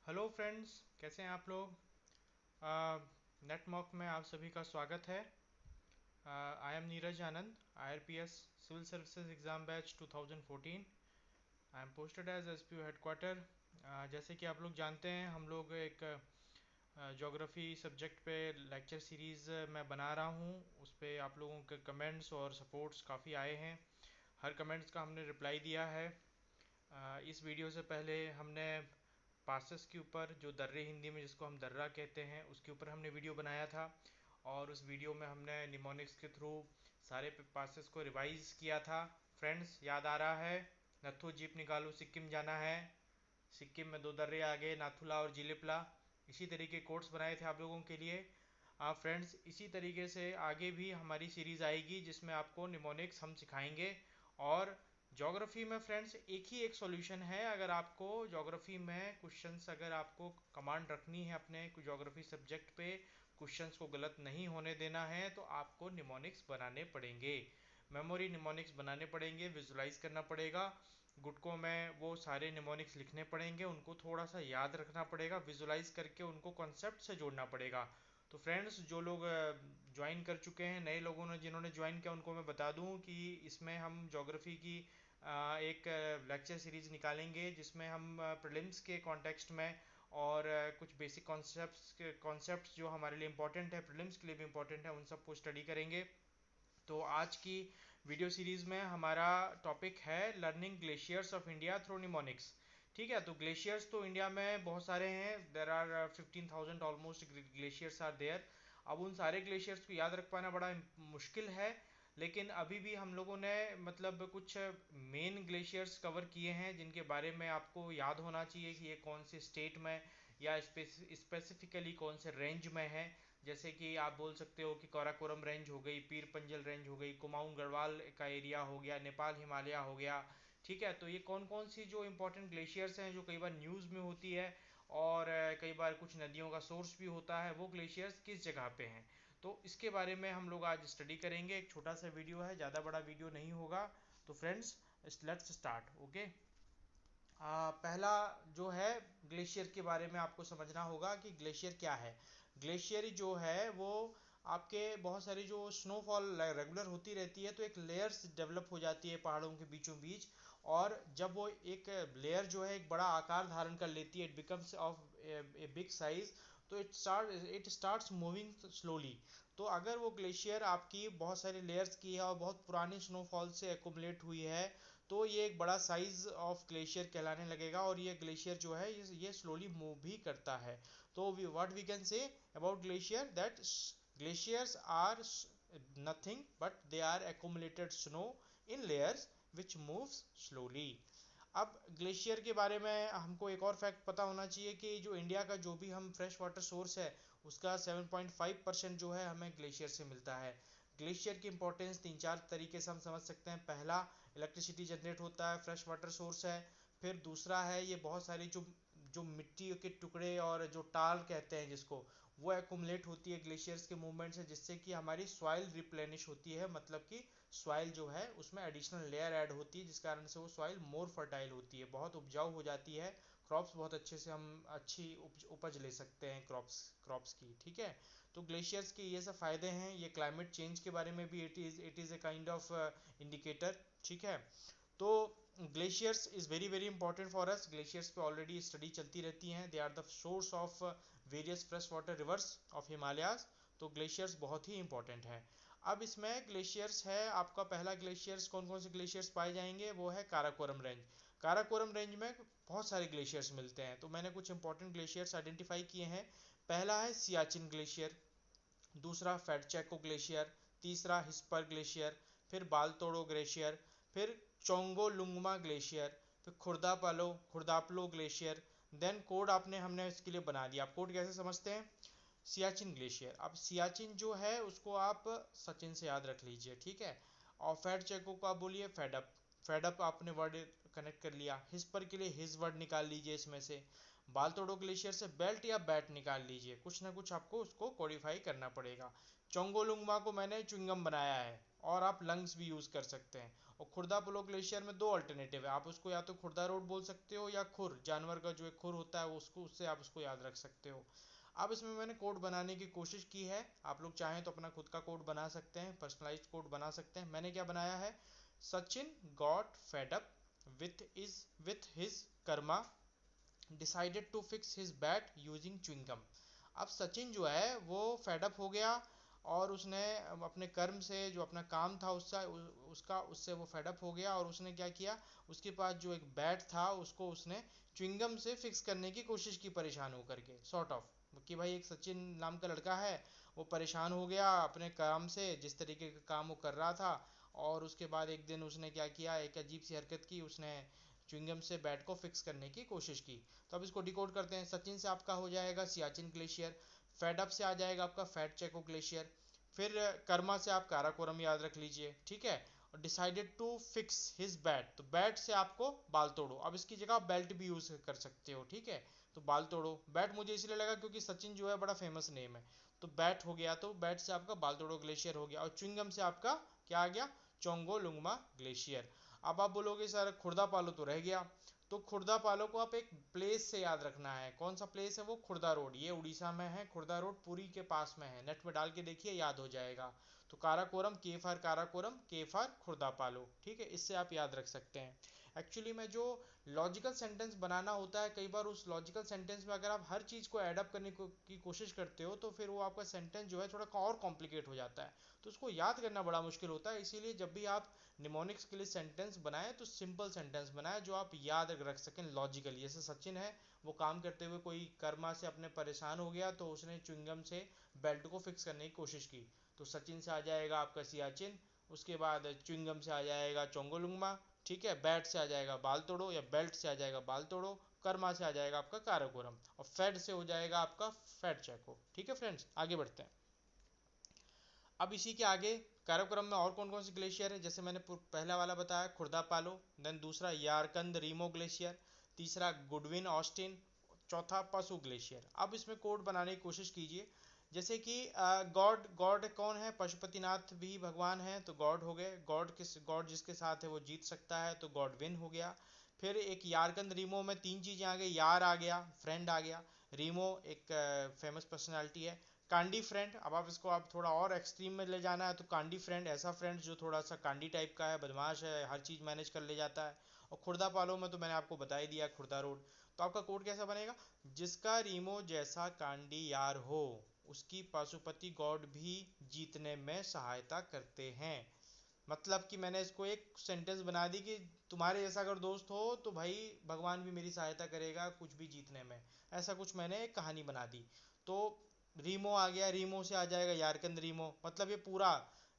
Hello friends, कैसे हैं आप लोग। नेटमॉक में आप सभी का स्वागत है। I am Neeraj Anand, IRPS civil services exam batch 2014। I am posted as SPO headquarter. जैसे कि आप लोग जानते हैं, हम लोग एक ज्योग्राफी सब्जेक्ट पे लेक्चर सीरीज़ मैं बना रहा हूँ। उस पर आप लोगों के कमेंट्स और सपोर्ट्स काफ़ी आए हैं। हर कमेंट्स का हमने रिप्लाई दिया है। इस वीडियो से पहले हमने पासेस के ऊपर, जो दर्रे हिंदी में जिसको हम दर्रा कहते हैं, उसके ऊपर हमने वीडियो बनाया था। और उस वीडियो में हमने निमोनिक्स के थ्रू सारे पासेस को रिवाइज किया था। फ्रेंड्स, याद आ रहा है? नथु जीप निकालो सिक्किम जाना है, सिक्किम में दो दर्रे आ गए, नाथुला और जिलेपला। इसी तरीके कोट्स बनाए थे आप लोगों के लिए। फ्रेंड्स, इसी तरीके से आगे भी हमारी सीरीज़ आएगी जिसमें आपको निमोनिक्स हम सिखाएंगे। और ज्योग्राफी में फ्रेंड्स एक ही एक सॉल्यूशन है। अगर आपको ज्योग्राफी में क्वेश्चंस, अगर आपको कमांड रखनी है अपने ज्योग्राफी सब्जेक्ट पे, क्वेश्चंस को गलत नहीं होने देना है, तो आपको निमोनिक्स बनाने पड़ेंगे। मेमोरी निमोनिक्स बनाने पड़ेंगे, विजुलाइज करना पड़ेगा। गुटकों में वो सारे निमोनिक्स लिखने पड़ेंगे, उनको थोड़ा सा याद रखना पड़ेगा, विजुलाइज करके उनको कॉन्सेप्ट से जोड़ना पड़ेगा। तो फ्रेंड्स, जो लोग ज्वाइन कर चुके हैं, नए लोगों ने जिन्होंने ज्वाइन किया, उनको मैं बता दूं कि इसमें हम ज्योग्राफी की एक लेक्चर सीरीज निकालेंगे जिसमें हम प्रीलिम्स के कॉन्टेक्स्ट में और कुछ बेसिक कॉन्सेप्ट्स जो हमारे लिए इंपॉर्टेंट है, प्रीलिम्स के लिए भी इंपॉर्टेंट है, उन सबको स्टडी करेंगे। तो आज की वीडियो सीरीज में हमारा टॉपिक है learning glaciers of India through mnemonics. ठीक है, तो ग्लेशियर्स तो इंडिया में बहुत सारे हैं। There are 15,000 almost glaciers are there. अब उन सारे ग्लेशियर्स को याद रख पाना बड़ा मुश्किल है, लेकिन अभी भी हम लोगों ने मतलब कुछ मेन ग्लेशियर्स कवर किए हैं जिनके बारे में आपको याद होना चाहिए कि ये कौन से स्टेट में या स्पेसिफिकली कौन से रेंज में है। जैसे कि आप बोल सकते हो कि काराकोरम रेंज हो गई, पीर पंजल रेंज हो गई, कुमाऊं गढ़वाल का एरिया हो गया, नेपाल हिमालय हो गया। ठीक है, तो ये कौन कौन सी जो इंपॉर्टेंट ग्लेशियर्स हैं जो कई बार न्यूज़ में होती है और कई बार कुछ नदियों का सोर्स भी होता है, वो ग्लेशियर्स किस जगह पे हैं, तो इसके बारे में हम लोग आज स्टडी करेंगे। एक छोटा सा वीडियो है, ज़्यादा बड़ा वीडियो नहीं होगा। तो फ्रेंड्स, लेट्स स्टार्ट। ओके। पहला जो है, ग्लेशियर के बारे में आपको समझना होगा कि ग्लेशियर क्या है। ग्लेशियर जो है वो आपके बहुत सारी जो स्नोफॉल रेगुलर होती रहती है, तो एक लेयर्स डेवलप हो जाती है पहाड़ों के बीचों बीच। और जब वो एक लेयर जो है एक बड़ा आकार धारण कर लेती है, it becomes of a big size, तो इट स्टार्ट्स मूविंग स्लोली। तो अगर वो ग्लेशियर आपकी बहुत सारी लेयर्स की है और बहुत पुरानी स्नोफॉल से एकुमुलेट हुई है, तो ये एक बड़ा साइज ऑफ ग्लेशियर कहलाने लगेगा। और ये ग्लेशियर जो है ये स्लोली मूव भी करता है। तो what we can say about glacier, that glaciers are nothing but they are accumulated snow in layers which moves slowly। अब ग्लेशियर के बारे में हमको एक और फैक्ट पता होना चाहिए कि जो इंडिया का जो भी हम फ्रेश वाटर सोर्स है, उसका 7.5% जो है हमें ग्लेशियर से मिलता है। ग्लेशियर की इंपॉर्टेंस तीन चार तरीके से हम समझ सकते हैं। पहला, इलेक्ट्रिसिटी जनरेट होता है, फ्रेश वाटर सोर्स है। फिर दूसरा है, ये बहुत सारी जो जो मिट्टी के टुकड़े और जो टाल कहते हैं जिसको, वो एक्युमुलेट होती है ग्लेशियर्स के मूवमेंट से, जिससे कि हमारी सॉइल रिप्लेनिश होती है। मतलब कि सॉइल जो है उसमें एडिशनल लेयर ऐड होती है, जिस कारण से वो सॉइल मोर फर्टाइल होती है, बहुत उपजाऊ हो जाती है। क्रॉप्स बहुत अच्छे से हम अच्छी उपज ले सकते हैं क्रॉप्स की। ठीक है, तो ग्लेशियर्स के ये सब फायदे हैं। ये क्लाइमेट चेंज के बारे में भी it is a kind of indicator. ठीक है, तो glaciers is very very important for us. Glaciers पे ऑलरेडी स्टडी चलती रहती हैं। They are the source of various fresh water rivers of Himalayas. तो ग्लेशियर्स बहुत ही इंपॉर्टेंट है। अब इसमें ग्लेशियर्स है, आपका पहला ग्लेशियर्स, कौन कौन से ग्लेशियर्स पाए जाएंगे, वो है काराकोरम रेंज। काराकोरम रेंज में बहुत सारे ग्लेशियर्स मिलते हैं, तो मैंने कुछ इंपॉर्टेंट ग्लेशियर्स आइडेंटिफाई किए हैं। पहला है सियाचिन ग्लेशियर, दूसरा फैटचैको ग्लेशियर, तीसरा हिस्पर ग्लेशियर, फिर बालतोड़ो ग्लेशियर, फिर चोंगोलुंगमा ग्लेशियर, फिर खुर्दापलो ग्लेशियर। देन कोड आपने हमने इसके लिए बना दिया। आप कोड कैसे समझते हैं? सियाचिन ग्लेशियर। अब सियाचिन जो है उसको आप सचिन से याद रख लीजिए। ठीक है, और फैट चेको को आप बोलिए फेडअप। फेडअप आपने वर्ड कनेक्ट कर लिया। हिस्पर के लिए हिज वर्ड निकाल लीजिए इसमें से। बालतोड़ो ग्लेशियर से बेल्ट या बैट निकाल लीजिए, कुछ ना कुछ आपको उसको कोडिफाई करना पड़ेगा। चोंगोलुंगमा को मैंने च्युइंगम बनाया है, और आप लंग्स भी यूज़ कर सकते हैं। और खुर्दा पोलो ग्लेशियर में दो अल्टरनेटिव है, आप उसको या तो खुर्दा रोड बोल सकते हो या खुर, जानवर का जो एक खुर होता है उसको, उससे आप उसको याद रख सकते हो। अब इसमें मैंने कोड बनाने की कोशिश की है, आप लोग चाहें तो अपना खुद का कोड बना सकते हैं, पर्सनलाइज्ड कोड बना सकते हैं। मैंने क्या बनाया है, Sachin got fed up with his karma, decided to fix his bat using chewing gum. अब सचिन जो है वो फेडअप हो गया और उसने अपने कर्म से, जो अपना काम था उससे वो फेडअप हो गया और उसने क्या किया, उसके पास जो एक बैट था उसको उसने च्युइंगम से फिक्स करने की कोशिश की, परेशान होकर के, सॉर्ट ऑफ, कि भाई एक सचिन नाम का लड़का है, वो परेशान हो गया अपने काम से, जिस तरीके का काम वो कर रहा था, और उसके बाद एक दिन उसने क्या किया, एक अजीब सी हरकत की, उसने च्युइंगम से बैट को फिक्स करने की कोशिश की। तो अब इसको डिकोड करते हैं। सचिन से आपका हो जाएगा सियाचिन ग्लेशियर, फेडअप से आ जाएगा आपका फैट चेको ग्लेशियर, फिर कर्मा से आप काराकोरम याद रख लीजिए, ठीक है। और decided to fix his bat, तो बैट से आपको बाल तोड़ो, अब इसकी जगह बेल्ट भी यूज कर सकते हो, ठीक है। तो बाल तोड़ो, बैट मुझे इसलिए लगा क्योंकि सचिन जो है बड़ा फेमस नेम है, तो बैट हो गया, तो बैट से आपका बाल तोड़ो ग्लेशियर हो गया, और च्युइंगम से आपका क्या आ गया, चोंगो लुंगमा ग्लेशियर। अब आप बोलोगे सर खुर्दा पालो तो रह गया, तो खुर्दा पालो को आप एक प्लेस से याद रखना है, कौन सा प्लेस है वो, खुर्दा रोड, ये उड़ीसा में है, खुर्दा रोड पुरी के पास में है, नेट में डाल के देखिए याद हो जाएगा। तो काराकोरम, के फॉर काराकोरम, के फॉर खुर्दा पालो, ठीक है, इससे आप याद रख सकते हैं। एक्चुअली में जो लॉजिकल सेंटेंस बनाना होता है, कई बार उस लॉजिकल सेंटेंस में अगर आप हर चीज़ को एडअप करने की कोशिश करते हो तो फिर वो आपका सेंटेंस जो है थोड़ा और कॉम्प्लिकेट हो जाता है, तो उसको याद करना बड़ा मुश्किल होता है। इसीलिए जब भी आप निमोनिक्स के लिए सेंटेंस बनाएं तो सिंपल सेंटेंस बनाएं जो आप याद रख सकें लॉजिकली। जैसे सचिन है, वो काम करते हुए कोई कर्मा से अपने परेशान हो गया, तो उसने च्युइंगम से बेल्ट को फिक्स करने की कोशिश की, तो सचिन से आ जाएगा आपका सियाचिन, उसके बाद च्युइंगम से आ जाएगा चोंगोलुंगमा, ठीक है, बैट से आ जाएगा बाल तोड़ो, या बेल्ट से आ जाएगा बाल तोड़ो, कर्मा से आ जाएगा आपका काराकोरम, और फेड से हो जाएगा आपका फैट चेको, ठीक है फ्रेंड्स। आगे बढ़ते हैं। अब इसी के आगे काराकोरम में और कौन कौन से ग्लेशियर है, जैसे मैंने पहला वाला बताया खुर्दा पालो, देन दूसरा यारकंद रीमो ग्लेशियर, तीसरा गुडविन ऑस्टिन, चौथा पशु ग्लेशियर। अब इसमें कोड बनाने की कोशिश कीजिए, जैसे कि गॉड, गॉड कौन है, पशुपतिनाथ भी भगवान है, तो गॉड हो गए, गॉड जिसके साथ है वो जीत सकता है, तो गॉडविन हो गया। फिर एक यारकंद रीमो में तीन चीज़ें आ गई, यार आ गया, फ्रेंड आ गया, रीमो एक फेमस पर्सनालिटी है, कांडी फ्रेंड, अब आप इसको आप थोड़ा और एक्सट्रीम में ले जाना है तो कांडी फ्रेंड, ऐसा फ्रेंड जो थोड़ा सा कांडी टाइप का है, बदमाश है, हर चीज़ मैनेज कर ले जाता है। और खुर्दा पालो में तो मैंने आपको बता ही दिया, खुर्दा रोड। तो आपका कोड कैसा बनेगा, जिसका रीमो जैसा कांडी यार हो उसकी पाशुपति गॉड भी जीतने में सहायता करते हैं। मतलब कि मैंने इसको एक सेंटेंस बना दी कि तुम्हारे जैसा अगर दोस्त हो तो भाई भगवान भी मेरी सहायता करेगा कुछ भी जीतने में, ऐसा कुछ मैंने एक कहानी बना दी। तो रीमो आ गया, रीमो से आ जाएगा यारकंद रीमो, मतलब ये पूरा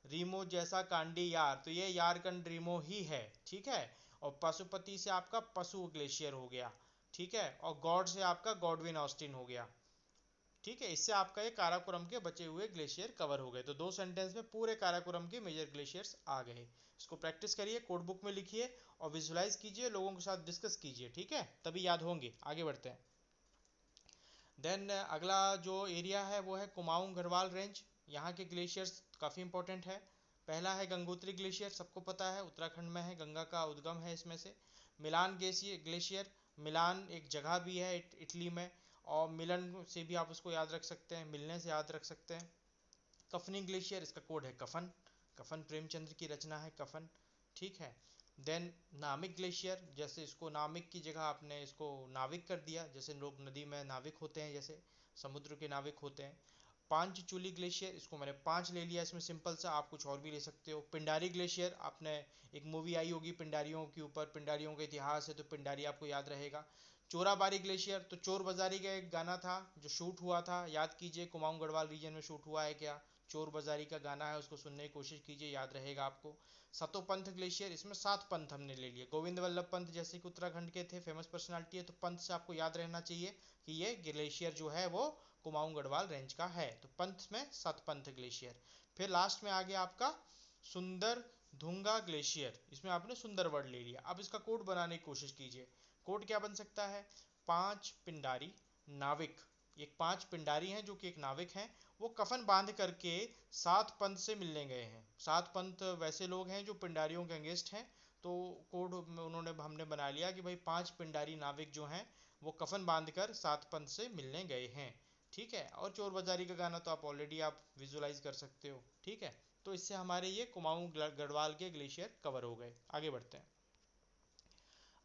रीमो जैसा कांडी यार, तो ये यारकंद रीमो ही है, ठीक है। और पशुपति से आपका पशु ग्लेशियर हो गया, ठीक है, और गॉड से आपका गॉडविन ऑस्टिन हो गया, ठीक है। इससे आपका ये काराकोरम के बचे हुए ग्लेशियर कवर हो गए, तो दो सेंटेंस में पूरे काराकोरम के मेजर ग्लेशियर्स आ गए। इसको प्रैक्टिस करिए, कोड बुक में लिखिए और विजुलाइज कीजिए, लोगों के साथ डिस्कस कीजिए, ठीक है, तभी याद होंगे। आगे बढ़ते हैं। देन अगला जो एरिया है वो है कुमाऊं गढ़वाल रेंज, यहाँ के ग्लेशियर्स काफ़ी इंपॉर्टेंट है। पहला है गंगोत्री ग्लेशियर, सबको पता है, उत्तराखंड में है, गंगा का उद्गम है इसमें से। मिलान ग्लेशियर, मिलान एक जगह भी है इटली में, और मिलन से भी आप उसको याद रख सकते हैं, मिलने से याद रख सकते हैं। कफनी ग्लेशियर, इसका कोड है कफन, कफन प्रेमचंद्र की रचना है कफन, ठीक है। देन नामिक ग्लेशियर, जैसे इसको नामिक की जगह आपने इसको नाविक कर दिया, जैसे लोग नदी में नाविक होते हैं, जैसे समुद्र के नाविक होते हैं। पांचचूली ग्लेशियर, इसको मैंने पांच ले लिया इसमें, सिंपल सा, आप कुछ और भी ले सकते हो। पिंडारी ग्लेशियर, आपने एक मूवी आई होगी पिंडारियों के ऊपर, पिंडारियों का इतिहास है, तो पिंडारी आपको याद रहेगा। चोराबारी ग्लेशियर, तो चोर बाजारी का एक गाना था जो शूट हुआ था, याद कीजिए कुमाऊं गढ़वाल रीजन में शूट हुआ है क्या, चोर बाजारी का गाना है, उसको सुनने की कोशिश कीजिए, याद रहेगा आपको। सतोपंथ ग्लेशियर, इसमें 7 पंथ हमने ले लिए, गोविंद वल्लभ पंत जैसे कि उत्तराखंड के थे, फेमस पर्सनालिटी है, तो पंथ से आपको याद रहना चाहिए कि ये ग्लेशियर जो है वो कुमाऊं गढ़वाल रेंज का है, तो पंथ में सतपंथ ग्लेशियर। फिर लास्ट में आ गया आपका सुंदर धुंगा ग्लेशियर, इसमें आपने सुंदर वर्ड ले लिया। अब इसका कोड बनाने की कोशिश कीजिए, कोड क्या बन सकता है, 5 पिंडारी नाविक एक 5 पिंडारी हैं जो कि एक नाविक हैं, वो कफन बांध करके सात पंथ से मिलने गए हैं। सात पंथ वैसे लोग हैं जो पिंडारियों के अगेंस्ट हैं, तो कोड में उन्होंने हमने बना लिया कि भाई 5 पिंडारी नाविक जो हैं वो कफन बांध कर सात पंथ से मिलने गए हैं। ठीक है, और चोर बाजारी का गाना तो आप ऑलरेडी आप विजुलाइज कर सकते हो। ठीक है, तो इससे हमारे ये कुमाऊं गढ़वाल के ग्लेशियर कवर हो गए। आगे बढ़ते हैं।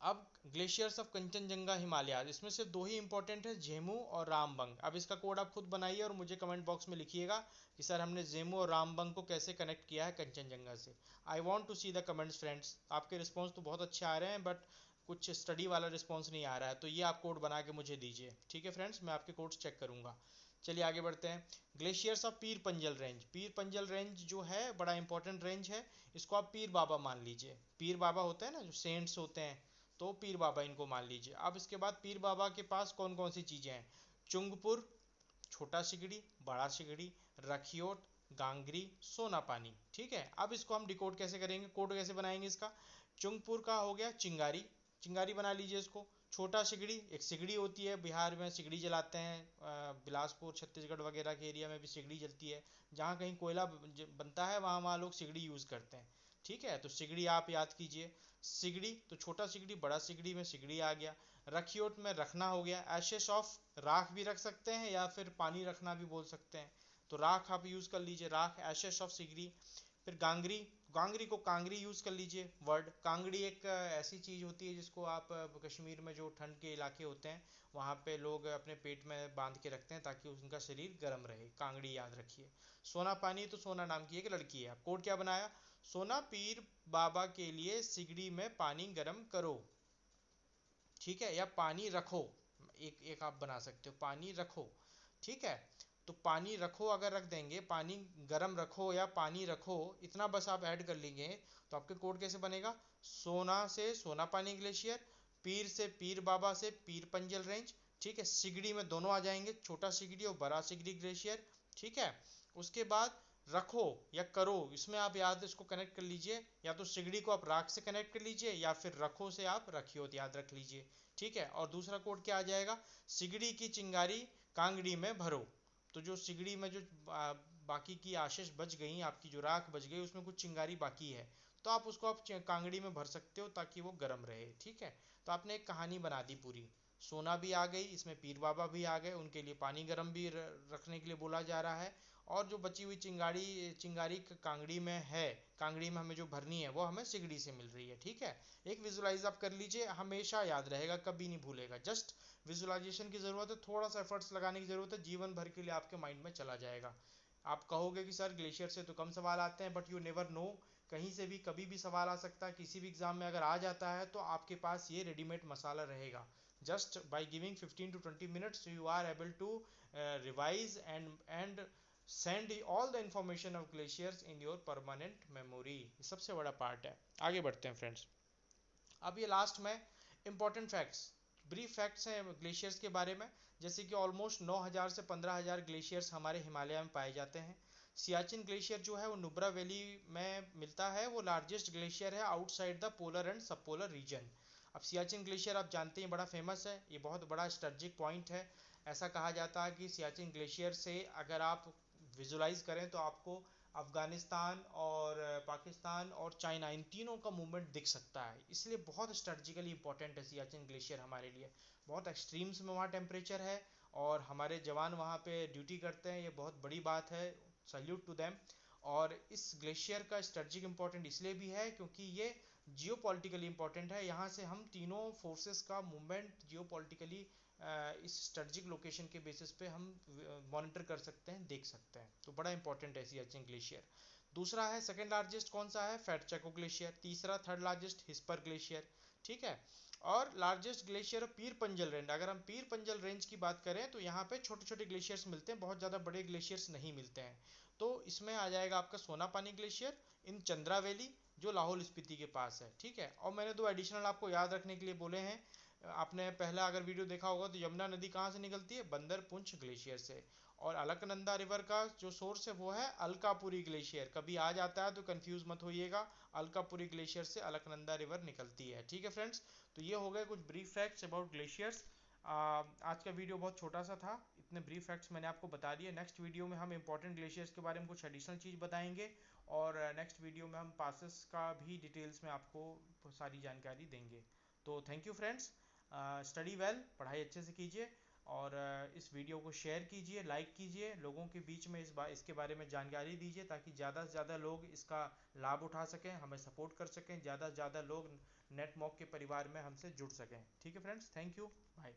अब ग्लेशियर्स ऑफ कंचनजंगा हिमालय, इसमें से दो ही इंपॉर्टेंट है, जेमू और रामबंग। अब इसका कोड आप खुद बनाइए और मुझे कमेंट बॉक्स में लिखिएगा कि सर हमने जेमू और रामबंग को कैसे कनेक्ट किया है कंचनजंगा से। I want to see the comments friends. आपके रिस्पॉन्स तो बहुत अच्छे आ रहे हैं, बट कुछ स्टडी वाला रिस्पॉन्स नहीं आ रहा है, तो ये आप कोड बना के मुझे दीजिए। ठीक है फ्रेंड्स, मैं आपके कोड्स चेक करूंगा। चलिए आगे बढ़ते हैं। Glaciers of Pir Panjal range. Pir Panjal range जो है बड़ा इंपॉर्टेंट रेंज है, इसको आप पीर बाबा मान लीजिए। पीर बाबा होते हैं ना जो सेंट्स होते हैं, तो पीर बाबा इनको मान लीजिए। अब इसके बाद पीर बाबा के पास कौन कौन सी चीज़ें हैं? चुंगपुर, छोटा सिगड़ी, बड़ा सिगड़ी, रखियोट, गांगरी, सोना पानी। ठीक है, अब इसको हम डिकोड कैसे करेंगे, कोड कैसे बनाएंगे इसका? चुंगपुर का हो गया चिंगारी, चिंगारी बना लीजिए इसको। छोटा सिगड़ी, एक सिगड़ी होती है, बिहार में सिगड़ी जलाते हैं, बिलासपुर छत्तीसगढ़ वगैरह के एरिया में भी सिगड़ी जलती है, जहाँ कहीं कोयला बनता है वहाँ वहाँ लोग सिगड़ी यूज़ करते हैं। ठीक है, तो सिगड़ी आप याद कीजिए। सिगड़ी तो छोटा सिगड़ी, बड़ा सिगड़ी में सिगड़ी आ गया। रखियोट में रखना हो गया। एशेस ऑफ, राख भी रख सकते हैं या फिर पानी रखना भी बोल सकते हैं, तो राख आप यूज़ कर लीजिए, राख एशेस ऑफ सिगड़ी। फिर गांगरी, गांगरी को कांगरी यूज़ कर लीजिए वर्ड। कांगड़ी एक ऐसी चीज़ होती है जिसको आप कश्मीर में जो ठंड के इलाके होते हैं वहाँ पे लोग अपने पेट में बांध के रखते हैं ताकि उनका शरीर गर्म रहे, कांगड़ी याद रखिए। सोना पानी, तो सोना नाम की एक लड़की है। आप कोड क्या बनाया? सोना पीर बाबा के लिए सिगड़ी में पानी गर्म करो। ठीक है, या पानी रखो, एक एक आप बना सकते हो, पानी रखो। ठीक है, तो पानी रखो अगर रख देंगे, पानी गर्म रखो या पानी रखो, इतना बस आप ऐड कर लेंगे, तो आपके कोड कैसे बनेगा? सोना से सोना पानी ग्लेशियर, पीर से पीर बाबा से पीर पंजल रेंज। ठीक है, सिगड़ी में दोनों आ जाएंगे, छोटा सिगड़ी और बड़ा सिगड़ी ग्लेशियर। ठीक है, उसके बाद रखो या करो, इसमें आप याद इसको कनेक्ट कर लीजिए, या तो सिगड़ी को आप राख से कनेक्ट कर लीजिए या फिर रखो से आप रखियो याद रख लीजिए। ठीक है, और दूसरा कोड क्या आ जाएगा? सिगड़ी की चिंगारी कांगड़ी में भरो। तो जो सिगड़ी में जो बाकी की आशीष बच गई, आपकी जो राख बच गई उसमें कुछ चिंगारी बाकी है, तो आप उसको आप कांगड़ी में भर सकते हो ताकि वो गर्म रहे। ठीक है, तो आपने एक कहानी बना दी पूरी। सोना भी आ गई, इसमें पीर बाबा भी आ गए, उनके लिए पानी गर्म भी रखने के लिए बोला जा रहा है, और जो बची हुई चिंगारी चिंगारी कांगड़ी में है, कांगड़ी में हमें जो भरनी है वो हमें सिगड़ी से मिल रही है। ठीक है, एक विजुलाइज आप कर लीजिए, हमेशा याद रहेगा, कभी नहीं भूलेगा। जस्ट विजुलाइजेशन की ज़रूरत है, थोड़ा सा एफर्ट्स लगाने की ज़रूरत है, जीवन भर के लिए आपके माइंड में चला जाएगा। आप कहोगे कि सर ग्लेशियर से तो कम सवाल आते हैं, बट यू नेवर नो, कहीं से भी कभी भी सवाल आ सकता है। किसी भी एग्जाम में अगर आ जाता है तो आपके पास ये रेडीमेड मसाला रहेगा। Just by giving 15 to 20 minutes you are able to revise and send all the information of glaciers in your permanent memory। ये सबसे बड़ा पार्ट है। आगे बढ़ते हैं फ्रेंड्स। अब ये लास्ट में इंपॉर्टेंट फैक्ट्स, ब्रीफ फैक्ट्स हैं ग्लेशियर्स के बारे में, जैसे कि ऑलमोस्ट 9000 से 15000 ग्लेशियर्स हमारे हिमालय में पाए जाते हैं। सियाचिन ग्लेशियर जो है वो नुब्रा वैली में मिलता है, वो लार्जेस्ट ग्लेशियर है आउटसाइड द पोलर एंड सब पोलर रीजन। अब सियाचिन ग्लेशियर आप जानते हैं बड़ा फेमस है, ये बहुत बड़ा स्ट्रेटजिक पॉइंट है। ऐसा कहा जाता है कि सियाचिन ग्लेशियर से अगर आप विजुलाइज करें तो आपको अफगानिस्तान और पाकिस्तान और चाइना, इन तीनों का मूवमेंट दिख सकता है, इसलिए बहुत स्ट्रेटजिकली इंपॉर्टेंट है सियाचिन ग्लेशियर हमारे लिए। बहुत एक्सट्रीम्स में वहाँ टेम्परेचर है और हमारे जवान वहाँ पे ड्यूटी करते हैं, ये बहुत बड़ी बात है, सल्यूट टू देम। और इस ग्लेशियर का स्ट्रेटजिक इंपॉर्टेंट इसलिए भी है क्योंकि ये जियो पॉलिटिकली इंपॉर्टेंट है, यहाँ से हम तीनों फोर्सेस का मूवमेंट जियो पॉलिटिकली इस स्ट्रेटजिक लोकेशन के बेसिस पे हम मॉनिटर कर सकते हैं, देख सकते हैं, तो बड़ा इंपॉर्टेंट है सियाचिन ग्लेशियर। दूसरा है सेकंड लार्जेस्ट कौन सा है? फैटचैको ग्लेशियर। तीसरा थर्ड लार्जेस्ट हिस्पर ग्लेशियर। ठीक है, और लार्जेस्ट ग्लेशियर पीर पंजल रेंज। अगर हम पीर पंजल रेंज की बात करें तो यहाँ पे छोटे छोटे ग्लेशियर्स मिलते हैं, बहुत ज़्यादा बड़े ग्लेशियर्स नहीं मिलते हैं। तो इसमें आ जाएगा आपका सोना पानी ग्लेशियर इन चंद्रा वैली जो लाहौल स्पीति के पास है। ठीक है, और मैंने दो एडिशनल आपको याद रखने के लिए बोले हैं। आपने पहला अगर वीडियो देखा होगा तो यमुना नदी कहाँ से निकलती है? बंदर पुंछ ग्लेशियर से। और अलकनंदा रिवर का जो सोर्स है वो है अलकापुरी ग्लेशियर। कभी आ जाता है तो कंफ्यूज मत होइएगा, अलकापुरी ग्लेशियर से अलकनंदा रिवर निकलती है। ठीक है फ्रेंड्स, तो ये हो गए कुछ ब्रीफ फैक्ट्स अबाउट ग्लेशियर्स। आज का वीडियो बहुत छोटा सा था, इतने ब्रीफ फैक्ट्स मैंने आपको बता दिए। नेक्स्ट वीडियो में हम इंपॉर्टेंट ग्लेशियर्स के बारे में कुछ एडिशनल चीज़ बताएंगे, और नेक्स्ट वीडियो में हम पासेस का भी डिटेल्स में आपको सारी जानकारी देंगे। तो thank you friends, study well, पढ़ाई अच्छे से कीजिए, और इस वीडियो को शेयर कीजिए, लाइक कीजिए, लोगों के बीच में इसके बारे में जानकारी दीजिए, ताकि ज़्यादा से ज़्यादा लोग इसका लाभ उठा सकें, हमें सपोर्ट कर सकें, ज़्यादा से ज़्यादा लोग नेट मॉक के परिवार में हमसे जुड़ सकें। ठीक है फ्रेंड्स, थैंक यू, बाय।